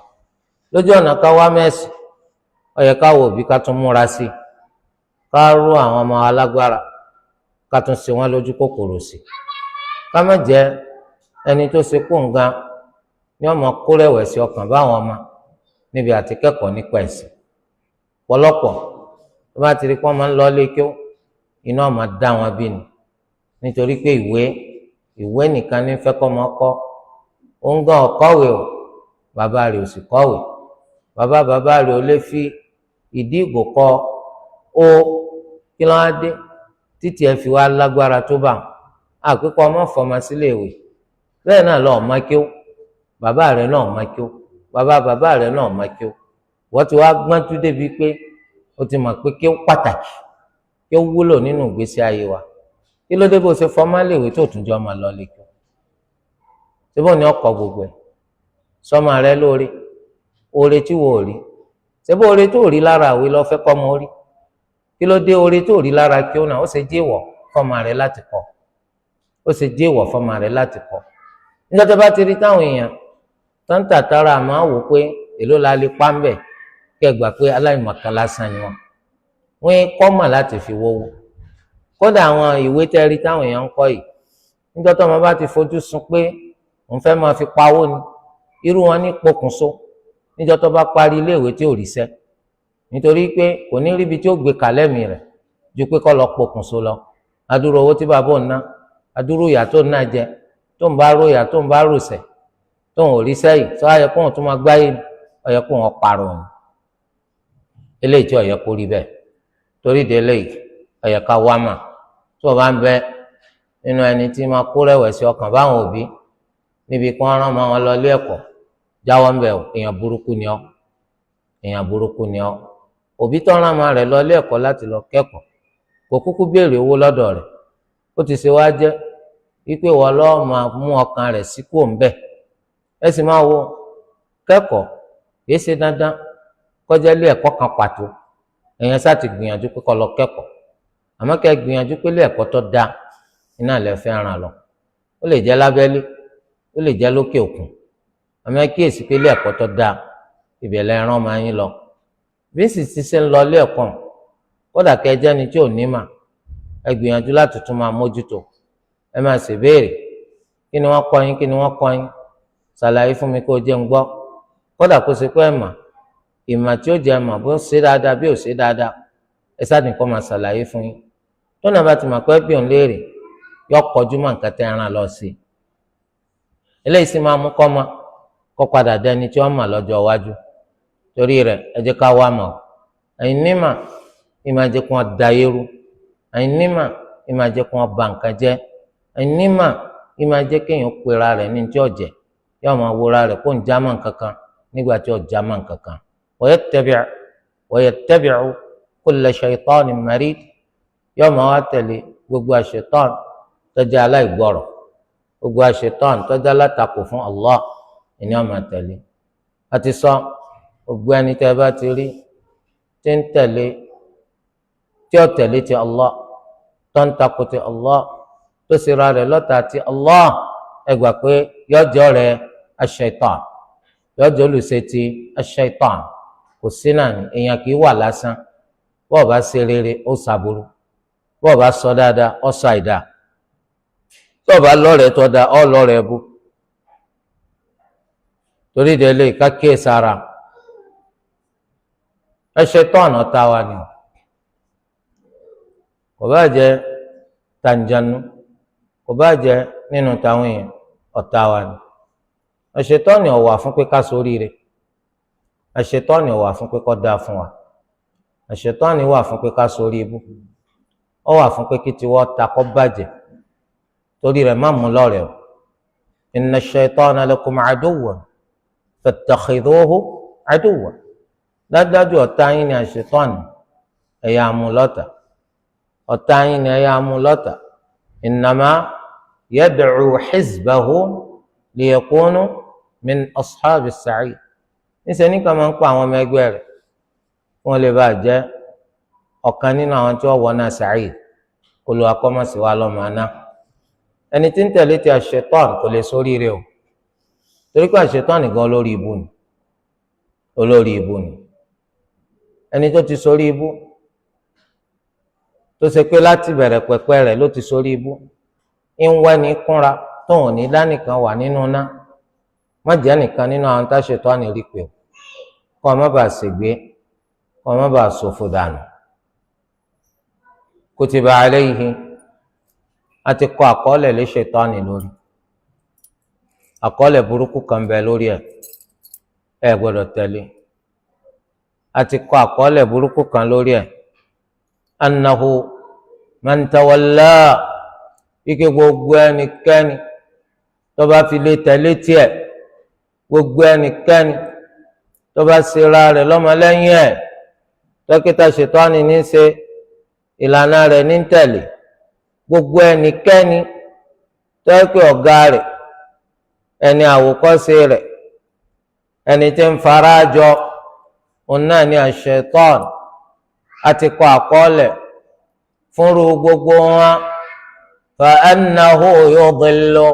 Speaker 1: lójú ọ̀nà ká wá mẹ́sì ó yẹ ká wò bí ká tún múra sí i ká rú àwọn ọmọ alágbára ká tún ṣe wọ́n lójú kòkòrò sí i ká má jẹ́ ẹni tó ṣe kó nǹkan ní ọmọ kó rẹ̀wẹ̀sì ọkàn báwọn ọmọ níbi àti kẹ́kọ̀ọ́ nípa ẹ̀sìn pọ̀lọpọ̀ tó bá ti rí pọ́n máa ń lọ lé kí iná ọmọ dá wọn bí ni nítorí pé ìwé nìkan ní fẹ́ kọ́ máa kọ́ ó ń gan ọ̀kọ́wé o bàbá rẹ̀ ò sì kọ́wé bàbá rẹ̀ ò lè fi ìdí ìgò kọ́ ó kí ló wá dé títí ẹ fi wá lágbára tó bá àpékọ́ ọmọ fọmọ sílé ìwé bẹ́ẹ̀ náà lọ́ọ́ máa kí ó bàbá rẹ̀ náà máa kí ó bàbá rẹ̀ náà máa kí ó wọ́n ti wá gbọ́n tú débi pé ó ti mọ̀ pé kí ó pàtàkì kí ó wúlò nínú ìgbésí ayé wa kí ló dé bó ṣe fọmọ léèwé tó tún jọ máa lọ lè kí ó síbò ní ọkọ̀ gbogbo ẹ̀ sọmọ rẹ lórí oore tí wò rí ṣebí oore tó rí lára àwé lọ fẹ́ kọ́ ọmọ rí kí ló dé oore tó rí lára kí ó náà ó ṣe jéèwọ̀ fọ́mọ rẹ̀ láti kọ́ ó ṣe jéèwọ̀ fọ́mọ rẹ̀ láti kọ́ nígbà tó bá ti rí táwọn èèyàn tó ń tàtàrà àmọ́ wò pé èló la lè pa ń bẹ̀ kí ẹ gbà pé aláìmọ̀kan lásán ni wọ́n kọ́ mọ̀ láti fi wọ́wọ́ kódà àwọn ìwé tẹ́rí táwọn èèyàn ń kọ́ yìí nígbà tó ọmọ bá ti fojú sun pé òun fẹ́ máa fi pawó ni irú wọn ní pokùnso níjọ́ tó bá parí iléèwé tí ò ríṣẹ́ nítorí pé kò ní ríbi tí ó gbé kàlẹ́mì rẹ̀ ju pé kó lọ pokùnso lọ adúrò owó tí bàbá òun ná adúrò ìyà tó ń ná jẹ tó ń bá rò ìyà tó ń bá rò sẹ̀ tó ń ò ríṣẹ́ yìí tó ayẹ kó wọn tó máa gbáyé ọyẹ kó wọn parọ́ ni eléyìí tí ọyẹ kó rí bẹ́ẹ̀ torí de eléyìí ọyẹ ká wá mà tó o bá ń bẹ nínú ẹni tí máa kó rẹ̀wẹ̀sì ọkàn báwọn òbí níbi kí wọ́n rán ọmọ wọn lọ ilé ẹ̀kọ́ jáwọ́ ń bẹ̀ èèyàn burúkú ni ọ́ èèyàn burúkú ni ọ́ òbí tó rán ọmọ rẹ̀ lọ ilé ẹ̀kọ́ láti lọ kẹ́kọ̀ọ́ kò kúkú béèrè owó lọ́dọ̀ rẹ̀ ó ti ṣe wá jẹ́ wípé wọ́n lọ́ọ́ máa mú ọkàn rẹ̀ sí kúò ń bẹ̀ ẹ sì máa wo kẹ́kọ̀ọ́ kìí ṣe dandan kọjá ilé ẹ̀kọ́ kan pàtó èèyàn sá ti gbìyànjú pé kó lọ kẹ́kọ̀ọ́ àmọ́ kẹ́ gbìyànjú pé ilé ẹ̀kọ́ tó dáa iná lẹ fẹ́ ràn lọ ó lè jẹ́ lábẹ́lé ó lè jẹ́ lókè òkun àmọ́ kíyèsí pé ilé ẹ̀kọ́ tó dáa ibẹ̀ lẹ rán ọmọ yín lọ bí sì ti ṣe ń lọ ilé ẹ̀kọ́ kódà kẹjẹ ni tí ò ní mà ẹ gbìyànjú láti tún máa mójútó ẹ máa ṣèbéèrè kí ni wọ́n kọ́ yín kí ni wọ́n kọ́ yín ṣàlàyé fún mi kó o jẹ́ ń gbọ́ kódà kó ṣe pé ẹ mà ìmọ̀ tí ó jẹ́ mà bó ṣe dáadáa bí ò ṣe dáadáa ẹ sáà nìkan máa ṣàlàyé fún yín tó náà bá ti mọ̀ pé bí òun léèrè yọ kọjú mọ́ nǹkan tẹ́ ẹran lọ sí eléyìí sì máa mú kọ́ mọ́ kó padà dẹni tí wọ́n mọ̀ lọ́jọ́ iwájú torí rẹ̀ ẹ jẹ́ ká wá mọ̀ ẹ̀yin nímà ìmọ̀ jẹ́ kó wọ́n da yẹ́rú ẹ̀yin nímà ìmọ̀ jẹ́ kó wọ́n ba nǹkan jẹ́ ẹ̀yin nímà ìmọ̀ jẹ́ kéèyàn pera rẹ̀ ní tí ọ̀jẹ̀ yóò máa wúra rẹ̀ kó ń jámọ́ nǹkan kan nígbà tí ò jámọ́ nǹkan kan wa yattabi'u kulla shaytanin marid yóò máa wá tẹ̀lé gbogbo àṣetán tọ́jà aláìgbọ́rọ̀ gbogbo àṣetán tọ́jà látakò fún Allah ìní ọmọ tẹ̀lé àti sọ gbogbo ẹni tẹ́ bá ti rí tí ń tẹ̀lé tí ó tẹ̀lé ti Allah tó ń takò ti Allah tó sì ra rẹ̀ lọ́tà ti Allah ẹ gbà pé yọjọ́ rẹ̀ aṣ-ṣaitan yọjọ́ olùṣe ti aṣ-ṣaitan kò sí náà ní èèyàn kì í wà lásán bọ́ọ̀ bá ṣe rere ó ṣàbùrú bọ́ọ̀ bá sọ dáadáa ó sọ àìdá bọ́ọ̀ bá lọ́rẹ̀ẹ́ tó dáa ó lọ́rẹ̀ẹ́ bú torí délé kákíyè sára aṣ-ṣaitan ọ̀tá wa ni kò bá jẹ́ tàǹjànú kò bá jẹ́ nínú táwọn èèyàn ọ̀tá wa ni aṣ-ṣaitan ò wà fún pé ká ṣoríire aṣ-ṣaitan ò wà fún pé kó dáa fún wa aṣ-ṣaitan wà fún pé ká ṣorí ibú ó wà fún pé kí tiwọ́ ta kó bàjẹ́ torí rẹ̀ má mú lọ́rẹ̀ o inna aṣ-ṣaitana lakum aduwwan fattakhidhuhu aduwwan dájúdájú ọ̀tá yín ni aṣ-ṣaitan ẹ̀yà amúlọ́tà ọ̀tá yín ni ẹ̀yà amúlọ́tà innama yad'u hizbahu liyakunu min ashabis sa'id níṣẹ́ ní ká máa ń pa àwọn ọmọ ẹgbẹ́ rẹ̀ wọ́n lè bá jẹ́ ọ̀kan nínú àwọn tí wọ́n wọ náà sa'id Olúwa kó má ṣe wá lọ́mọ aná ẹni tí ń tẹ̀lé ti aṣ-ṣaitan kò lè ṣoríire o torí pé aṣ-ṣaitan nìkan olórí ibu ni ẹni tó ti ṣorí ibú tó ṣe pé láti bẹ̀rẹ̀ pẹ̀pẹ̀ rẹ̀ ló ti ṣorí ibú ń wẹ́ ní kúnra tóun ní dánìkan wà nínú ná má jẹ́ nìkan nínú àwọn táṣ-ṣaitan rí pé o kọ́ ọ má bàa ṣègbé kọ́ ọ má bàa ṣòfò dànù kutiba alayhi a ti kọ àkọọ́lẹ̀ lé ṣaitan lórí àkọọ́lẹ̀ burúkú kan bẹ lórí ẹ gbọ́dọ̀ tẹ̀lé a ti kọ àkọọ́lẹ̀ burúkú kan lórí annahu man tawalla ike gbogbo ẹnikẹ́ni tó bá fi lè tẹ̀lé tiẹ̀ gbogbo ẹnikẹ́ni tó bá ṣera rẹ̀ lọ́mọlẹ́yìn ẹ̀ dókítà ṣètọ́ni ní ṣe ìlànà rẹ̀ ní tẹ̀lé gbogbo ẹnikẹ́ni tó yẹ pé ọ̀gá rẹ̀ ẹni àwòkọ́ṣe rẹ̀ ẹni tí ń farajọ òun náà ni àṣetán àti kọ àkọọ́lẹ̀ fúnru gbogbo wọn fa annahu yudillu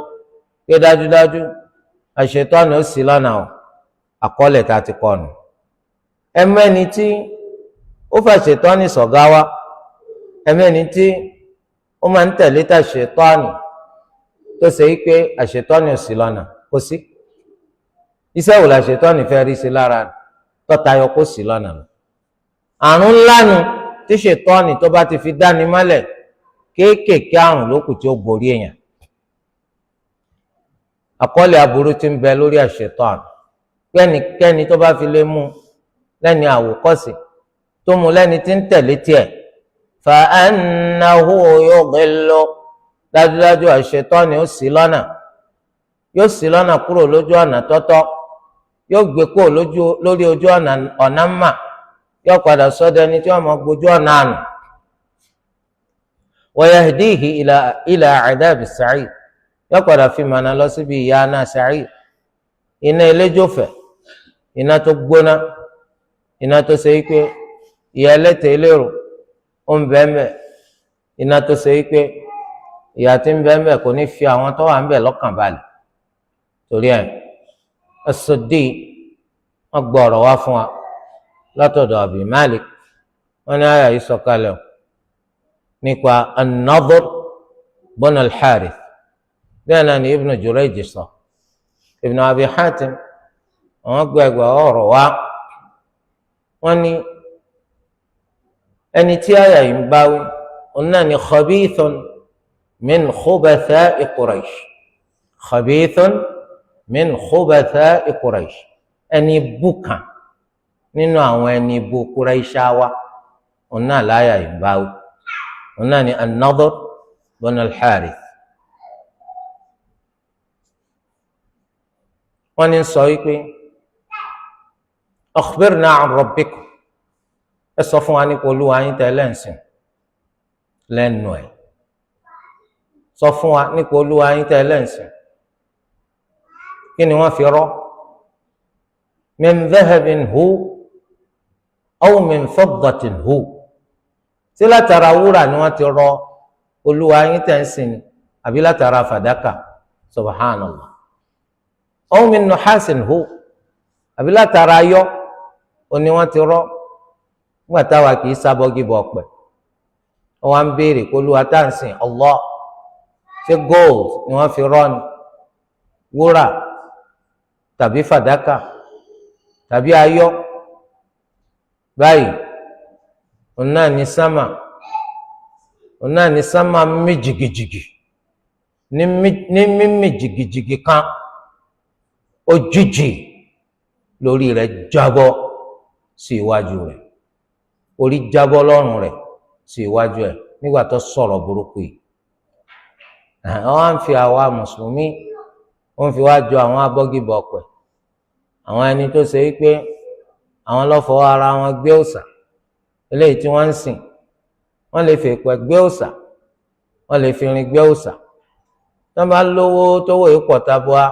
Speaker 1: pé dájúdájú àṣetán ó sì lọ́nà àkọọ́lẹ̀ tá a ti kọ nù. ẹmẹ́ni tí ó fà ṣetán ní sọ̀gá wa, ẹmẹ́ni tí ó máa ń tẹ̀lé tà ṣetán tó ṣe wípé àṣetán ó sì lọ́nà kò sí. iṣẹ́ wò la ṣetán fẹ́ rí sí lára tọ́tayọ kó sì lọ́nà lọ. àrùn ńlá nu tí ṣetán tó bá ti fi dáni mọ́lẹ̀ kéékèèké àrùn lókù tí ó borí èèyàn. àkọọ́lẹ̀ aburú tí ń bẹ lórí àṣetán kẹ́nikẹ́ni tó bá fi lè mú lẹ́ni àwòkọ́ṣe tó mú lẹ́ni tí ń tẹ̀lé tiẹ̀ fa annahu yudillu dájúdájú àṣetán ó sì lọ́nà, yóò sì lọ́nà kúrò lójú ọ̀nà tọ́tọ́, yóò gbé kúrò lórí ojú ọ̀nà mà, yóò padà sọ́dọ̀ ẹni tí wọ́n mọ̀ gbójú ọ̀nà àná. wa yahdihi ila adhabi sa'ir, yóò padà fi mọ̀nà lọ síbi ìyà náà sa'ir, iná eléjòfẹ̀, iná tó gbóná, iná tó ṣe wípé ìyà ẹlẹ́tẹ̀ eléro ó ń bẹ́ẹ̀, iná tó ṣe wípé ìyà tí ń bẹ́ẹ̀ kò ní fi àwọn tó wà ń bẹ̀ lọ́kàn balẹ̀. torí ẹ̀ As-Suddi wọ́n gbọ́ ọ̀rọ̀ wá fún wa látọ̀dọ̀ Abi Malik, wọ́n ní àyà yìí sọ̀kalẹ̀ nípa An-Nadr bin al-Harith, bẹ́ẹ̀ náà ni Ibn Jurayj sọ. Ibn Abi Hatim àwọn gbọ́ ẹgbẹ́ ọ̀rọ̀ wá, wọ́n ní ẹni tí àyà yìí ń báwí òun náà ni khabithun min khubatha'i Quraysh, khabithun min khubatha'i Quraysh, ẹni bùkàn nínú àwọn ẹni bú Qurayshawa òun náà láyà yìí ń báwí, òun náà ni An-Nadr bin al-Harith. wọ́n ní sọ wípé akhbirna an rabbikum, ẹ sọ fún wa nípa Olúwa yín tẹ́lẹ̀ ń sìn lẹ́nu ẹ̀, sọ fún wa nípa Olúwa yín tẹ́lẹ̀ ń sìn. kí ni wọ́n fi rọ́? min dhahabin hu aw min fiddatin hu, sí látara wúrà ni wọ́n ti rọ́ Olúwa yín tẹ́ ń sìn àbí látara fàdákà? subhanallah. aw min nuhasin hu, àbí látara ayọ́ òní wọ́n ti rọ́. nígbà táwa kì í sábọ́gì bọ̀ pẹ̀, wọ́n á ń béèrè pé Olúwa tá à ń sìn Allah ṣé gold ni wọ́n fi rọ́ ni, wúrà tàbí fàdákà tàbí ayọ́? báyìí òun náà ní sámà mí jìgìjìgì, ní mímì jìgìjìgì kan òjijì lórí rẹ̀ jábọ́ sí iwájú rẹ̀, orí jábọ́ lọ́rùn rẹ̀ sí iwájú ẹ̀ nígbà tó sọ̀rọ̀ burúkú yìí. wọ́n á ń fi àwa mùsùlùmí, wọ́n fi wá jọ àwọn abọ́gibọ̀ pẹ̀, àwọn ẹni tó ṣe wípé àwọn ló fọwọ́ ara wọn gbé òòṣà eléyìí tí wọ́n ń sìn. wọ́n lè fi èpẹ̀ gbé òòṣà, wọ́n lè fi irin gbé òòṣà. tí wọ́n bá lówó tówó ìpọ̀ tabua,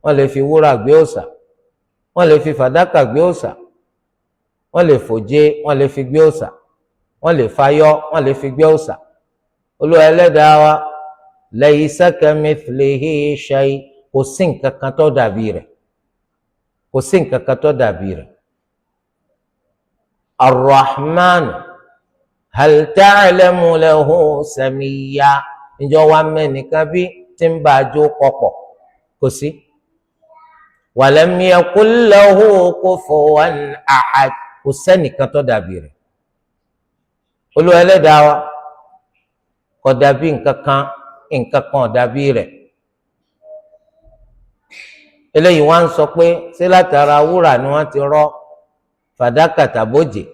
Speaker 1: wọ́n lè fi wúrà gbé òòṣà, wọ́n lè fi fàdákà gbé òòṣà, wọ́n lè fòjé, wọ́n lè fi gbé òòṣà, wọ́n lè fayọ́, wọ́n lè fi gbé òòṣà. Olúwa ẹlẹ́dàá wa laysa kamithlihi shay, kò sí nǹkan kan tó dàbí rẹ̀, kò sí nǹkan kan tó dàbí rẹ̀. Ar-Rahman hal ta'lamu lahu samiyya, ǹjọ́ wa mẹ́nìkan bí tí ń bá a jó pọ̀pọ̀? kò sí. Walam yakul lahu kufuwan ahad, kò sẹ́nìkan tó dàbí rẹ̀. Olúwa ẹlẹ́dàá wa kò dàbí nǹkan kan ò dàbí rẹ̀. eléyìí wọ́n ń sọ pé ṣé látara wúrà ni wọ́n ti rọ́ fàdákà tàbójè?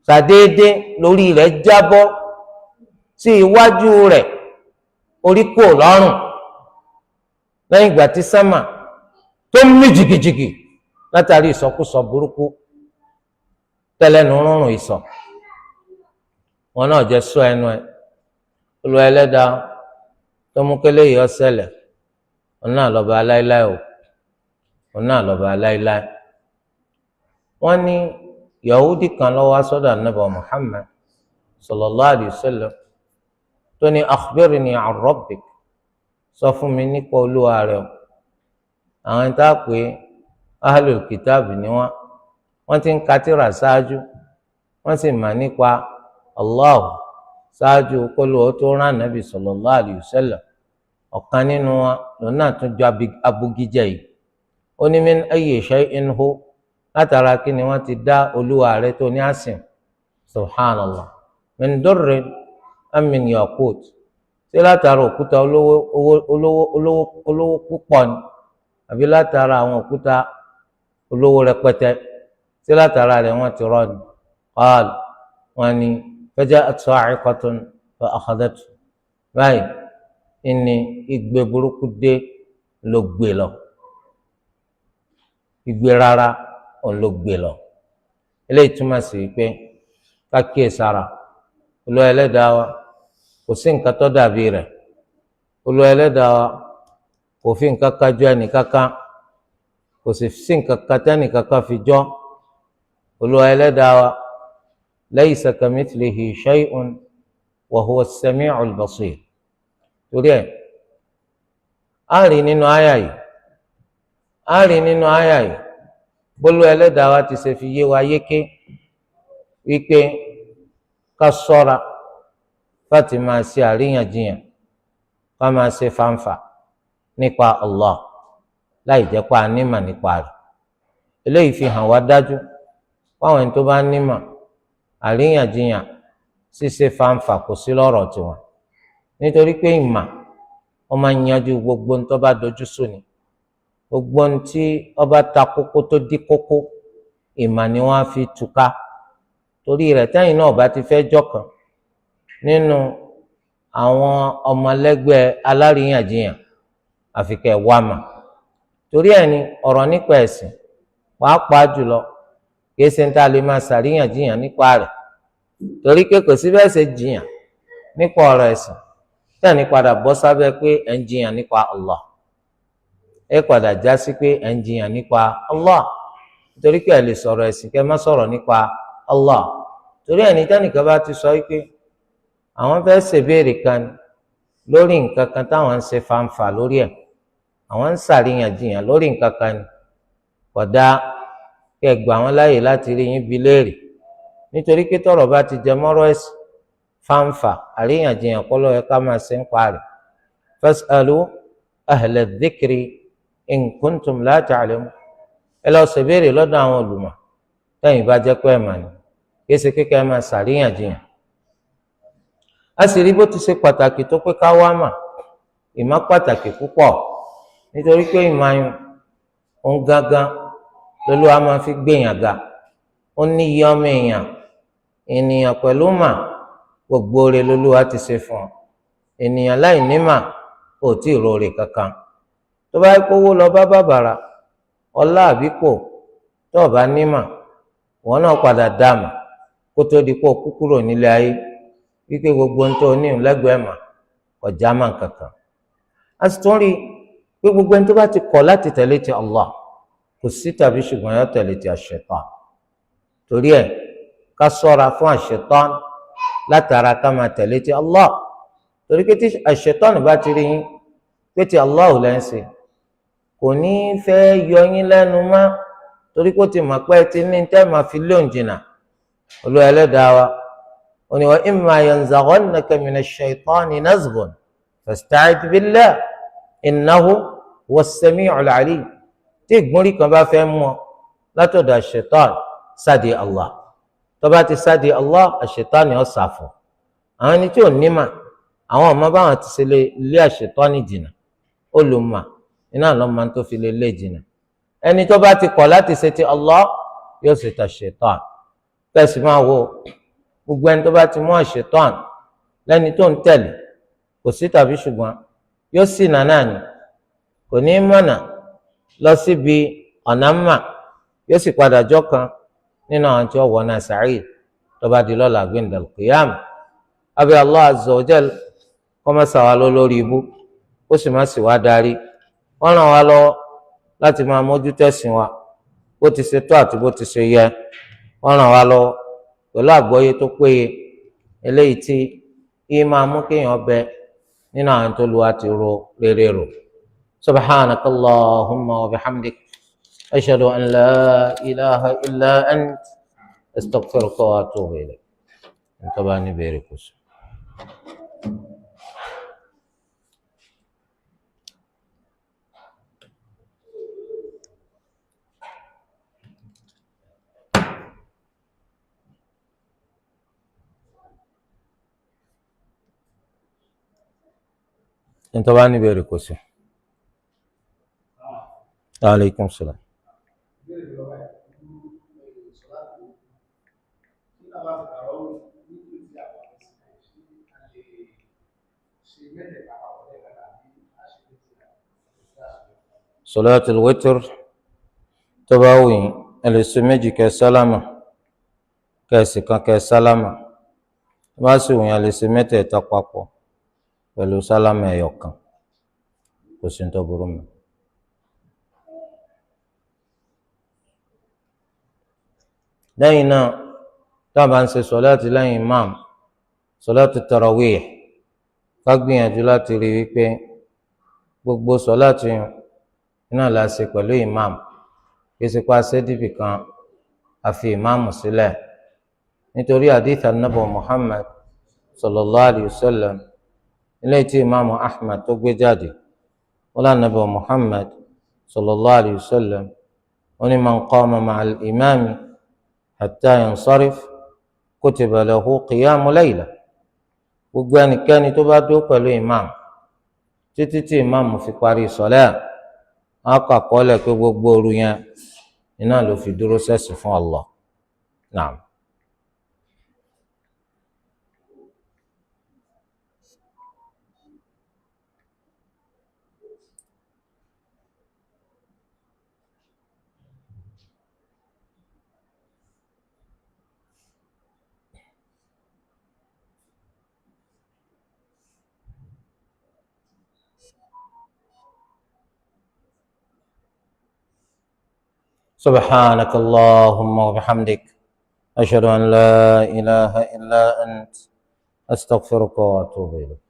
Speaker 1: ṣàdédé lórí rẹ̀ jábọ́ sí iwájú rẹ̀, orí kò lọ́rùn, lẹ́yìn ìgbà tí sámà tó ń mì jìgìjìgì látàrí ìsọkúsọ burúkú tẹ́lẹ̀nu rúnrún ìsọ. wọn náà jẹ́ sọ ẹnu ẹ̀. Olúwa ẹlẹ́dàá tó mú kélé yìí ó ṣẹlẹ̀ òun náà lọ́ba láíláí o òun náà lọ́ba láíláí. wọ́n ní Yahudi kan ló wá sọ́dọ̀ Ànábì Muhammad sallallahu alayhi wa sallam tó ní akhbirni an rabbik, sọ fún mi nípa olúwa rẹ o. àwọn ẹni tá a pè ahlul kitabi ni wọ́n ti ń ka tírà ṣáájú, wọ́n sì mà nípa Allah ṣáájú kólúwa tó rán Ànábì sallallahu alayhi wa sallam. ọ̀kan nínú wọn lòun náà tún jọ abugijẹ yìí. ó ní min ayyi shay'in hu, látara kí ni wọ́n ti dá olúwa rẹ tó ní àsìn. subhanallah. min durrin am min yaqut, ṣé látara òkúta olówó púpọ̀ ni àbí látara àwọn òkúta olówó rẹpẹtẹ, ṣé látara rẹ̀ wọ́n ti rọ́ ni. qal, wọ́n ní faja'at sa'iqatun fa akhadhathu, báyìí ìní igbe burúkú dé ló gbé lọ, igbe rárá òun ló gbé lọ. eléyìí túmọ̀ sí pé ká kíyèsára. Olúwa ẹlẹ́dàá wa kò sí nǹkan tó dàbí rẹ̀. Olúwa ẹlẹ́dàá wa kò fi nǹkan kan jọ ẹnìkankan, kò sì sí nǹkan kan tẹ́nìkankan fi jọ. Olúwa ẹlẹ́dàá wa laysa kamithlihi shay'un wa huwa as-sami'ul basir. torí ẹ̀ á rí nínú àyà yìí bólú ẹlẹ́dàá wa ti ṣe fi yé wa yéké wípé ká ṣọ́ra láti máa ṣe àríyànjiyàn, ká máa ṣe fàǹfà nípa Allah láì jẹ́ pé a nímọ̀ nípa rẹ̀. eléyìí fi hàn wá dájú fáwọn ẹni tó bá nímọ̀ àríyànjiyàn ṣíṣe fàǹfà kò sí lọ́rọ̀ tiwọn, nítorí pé ìmọ̀ wọ́n máa ń yanjú gbogbo ohun tó bá dojú sú ni. gbogbo ohun tí ó bá ta kókó tó dí kókó, ìmọ̀ ni wọ́n á fi túká. torí rẹ̀ tẹ́yìn náà bá ti fẹ́ jọ̀kan nínú àwọn ọmọlẹ́gbẹ́ aláríyànjiyàn, àfi kẹ́ wá mà. torí ẹ̀ ni ọ̀rọ̀ nípa ẹ̀sìn pàápàá jùlọ kìí ṣe ń tá a lè máa ṣàríyànjiyàn nípa rẹ̀, torí pé kò sí bẹ́ẹ̀ ṣe jiyàn nípa ọ̀rọ̀ ẹ̀sìn tẹ́ni padà bọ́ sábẹ́ pé ẹ̀ ń jiyàn nípa Allah. ẹ padà já sí pé ẹ̀ ń jiyàn nípa Allah, nítorí pé ẹ lè sọ̀rọ̀ ẹ̀sìn kẹ́ má sọ̀rọ̀ nípa Allah. torí ẹni tẹ́nìkan bá ti sọ wípé àwọn fẹ́ ṣèbéèrè kan lórí nǹkan kan táwọn ń ṣe fanfa lórí ẹ̀, àwọn ń ṣàríyànjiyàn lórí nǹkan kan ni, kódà kẹ́ gbà wọ́n láàyè láti rí yín bi léèrè, nítorí pé tọ́rọ̀ bá ti jẹ mọ́rọ̀ ẹ̀sìn, fanfa àríyànjiyàn kọ́ ló yẹ ká máa ṣe ń parí. fas'alu ahla dhikri in kuntum la ta'lamun, ẹ lọ ṣèbéèrè lọ́dọ̀ àwọn olùmọ̀ tẹ́yìn bá jẹ́ pé ẹ̀ mà ní, kí ẹ ṣe kékeré máa ṣàríyànjiyàn. a sì rí bó ti ṣe pàtàkì tó pé ká wá mà. ìmọ̀ pàtàkì púpọ̀, nítorí pé ìmọ̀ òun gangan l'Olúwa máa fi gbèyàn ga. ó ní iye ọmọ ènìyàn pẹ̀lú mà, gbogbo rẹ̀ l'Olúwa ti ṣe fún ọ. ènìyàn láì ní mà ò tí ì rore kankan. tó bá yẹ kó owó lọ bá bàbàrà, ọlá àbípò, tó o bá ní mà, wọn náà padà dá mà kó tó di pọ̀ kú kúrò nílé ayé, wípé gbogbo ń tó ní lẹ́gbẹ̀ẹ́ mà ọ̀já mà kankan. a sì tún rí pé gbogbo ẹni tó bá ti kọ̀ láti tẹ̀lé ti Allah, kò sí tàbí ṣùgbọ́n yóò tẹ̀lé ti àṣetán. torí ẹ̀ ká ṣọ́ra fún àṣetán látara ká máa tẹ̀lé ti Allah. torí pé tí àṣetán bá ti rí yín pé ti Allah ò lẹ́ ń ṣe, kò ní fẹ́ yọ yín lẹ́nu mọ́, torí kó ti mọ̀ pé ti ní tẹ́ máa fi lóun jìnnà. Olúwa ẹlẹ́dàá wa ó ní wa imma yanzaghannaka minash shaitani nazghun fasta'idh billah innahu was-sami'ul 'alim. tí ìgbónrí kan bá fẹ́ mú ọ látọ̀dọ̀ àṣetán, sáde Allah. tó bá ti sáde Allah, àṣetán ni ó sàfọ̀. àwọn ẹni tí ò ní mà, àwọn ọmọ báwọn ti ṣe lé àṣetán ní jìnnà. olùmọ̀ iná ló máa ń tó fi lé jìnnà. ẹni tó bá ti kọ̀ láti ṣe ti Allah yóò ṣe ta ṣetán. tẹ̀sí máa wo gbogbo ẹni tó bá ti mú àṣetán lẹ́ni tó ń tẹ̀lé, kò sí tàbí ṣùgbọ́n yóò sì nànà ni, kò ní mọ̀nà lọ síbi ọ̀nà mà, yóò sì padà jọ́ kan nínú àwọn tí wọ́n wọ̀ náà sàárè tó bá di lọ́la gbẹ̀ndàl qiyam. abẹ́ Allah azza wa jal kó má ṣà wá lórí ibú, ó sì má sì wá darí wọ́n ràn wá lọ́wọ́ láti máa mójútó ẹ̀sìn wa bó ti ṣe tó àti bó ti ṣe yẹ. Wọ́n ràn wá lọ́wọ́ pẹ̀lú àgbọ́yé tó péye eléyìí tí yìí máa mú kéèyàn bẹ nínú àwọn tó lu àti ro rere rò. subhanaka allahumma wa bihamdik ashhadu an la ilaha illa ant astaghfiruka wa atubu ilayk. tó bá ní ìbéèrè kò sí. tó bá ní ìbéèrè kò sí. aleykum salaam. Salatul witr tó bá wù yín ẹ lè ṣe méjì kẹ́ sálámà kẹ́sì kan kẹ́ sálámà tó bá sì wù yín ẹ lè ṣe mẹ́tẹ̀ẹ̀ta papọ̀ pẹ̀lú sálámà ẹyọ kan kò sí ní tó burú mọ́. lẹ́yìn náà tá a bá ń ṣe sọ̀láàtì lẹ́yìn imam sọ̀láàtì tarawih ká gbìyànjú láti rí wípé gbogbo sọ̀láàtì iná la ṣe pẹ̀lú imam kí ẹ sì pa ṣẹ́díbì kan àfi imam sílẹ̀ nítorí hadith anabu muhammad sallallahu alayhi wa sallam ilé tí imaamu ahmad tó gbé jáde wọn lé anabu muhammad sallallahu alayhi wa sallam wọn ni man qama ma'al imami hatta yansarif kutiba lahu qiyamu layla gbogbo ẹnikẹ́ni tó bá dúró pẹ̀lú imam títí tí imam fi parí sọlẹ́ á kọ àkọọ́lẹ̀ pé gbogbo òru yẹn iná ló fi dúró sẹ́sìn fún Allah. Naam. سبحانك اللهم وبحمدك أشهد أن لا إله إلا أنت أستغفرك وأتوب إليك.